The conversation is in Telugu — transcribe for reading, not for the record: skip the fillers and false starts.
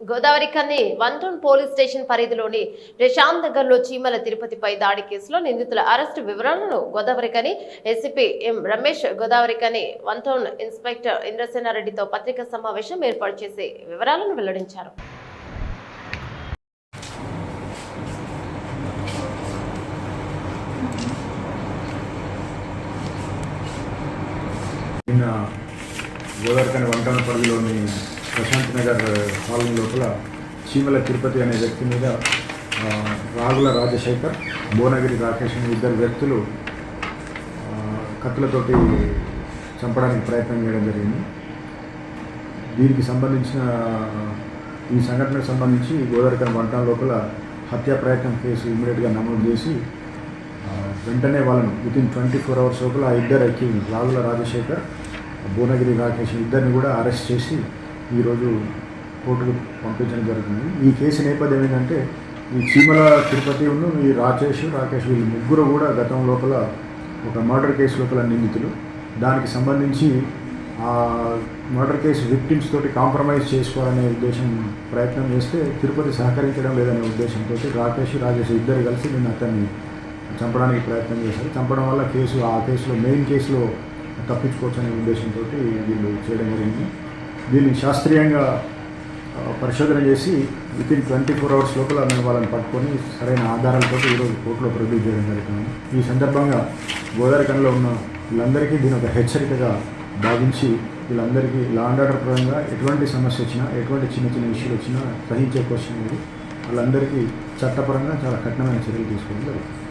గోదావరి కన్ని వంటూన్ పోలీస్ స్టేషన్ పరిధిలోని ప్రశాంత్ నగర్లో చీమల తిరుపతిపై దాడి కేసులో నిందితుల అరెస్టు వివరాలను గోదావరి కని ఎస్పీ ఎం రమేష్ గోదావరి కని వంటూన్ ఇన్స్పెక్టర్ ఇంద్రసేనారెడ్డితో పత్రికా సమావేశం ఏర్పాటు చేసి వివరాలను వెల్లడించారు. గోదావరి కని వంటూన్ పరిధిలోని ప్రశాంత్ నగర్ కాలనీ లోపల చీమల తిరుపతి అనే వ్యక్తి మీద రాగుల రాజశేఖర్, భువనగిరి రాకేష్ అనే ఇద్దరు వ్యక్తులు కత్తులతోటి చంపడానికి ప్రయత్నం చేయడం జరిగింది. దీనికి సంబంధించిన ఈ సంఘటనకు సంబంధించి గోదావరి కని వంటూన్ లోపల హత్యా ప్రయత్నం కేసు ఇమ్మీడియట్గా నమోదు చేసి వెంటనే వాళ్ళను వితిన్ 24 hours లోపల ఆ ఇద్దరు అక్యూజ్డ్ రాగుల రాజశేఖర్, భువనగిరి రాకేష్ ఇద్దరిని కూడా అరెస్ట్ చేసి ఈరోజు కోర్టుకు పంపించడం జరుగుతుంది. ఈ కేసు నేపథ్యం ఏంటంటే ఈ చీమల తిరుపతి ఈ రాకేష్ వీళ్ళు ముగ్గురు కూడా గతం లోపల ఒక మర్డర్ కేసు లోపల నిందితులు. దానికి సంబంధించి ఆ మర్డర్ కేసు విక్టిమ్స్ తోటి కాంప్రమైజ్ చేసుకోవాలనే ప్రయత్నం చేస్తే తిరుపతి సహకరించడం లేదనే ఉద్దేశంతో రాకేష్ ఇద్దరు కలిసి నిన్న అతన్ని చంపడానికి ప్రయత్నం చేశారు. చంపడం వల్ల ఆ కేసులో మెయిన్ కేసులో తప్పించుకోవచ్చు అనే ఉద్దేశంతో వీళ్ళు చేయడం జరిగింది. దీన్ని శాస్త్రీయంగా పరిశోధన చేసి వితిన్ 24 hours లోపల మేము వాళ్ళని పట్టుకొని సరైన ఆధారాలతో ఈరోజు కోర్టులో ప్రొడ్యూస్ చేయడం జరుగుతుంది. ఈ సందర్భంగా గోదావరి కనిలో ఉన్న వీళ్ళందరికీ దీని ఒక హెచ్చరికగా భావించి వీళ్ళందరికీ లా అండ్ ఆర్డర్ పరంగా ఎటువంటి సమస్య వచ్చినా, ఎటువంటి చిన్న చిన్న ఇష్యూలు వచ్చినా సహించే క్వశ్చన్ వాళ్ళందరికీ చట్టపరంగా చాలా కఠినమైన చర్యలు తీసుకోవడం జరుగుతుంది.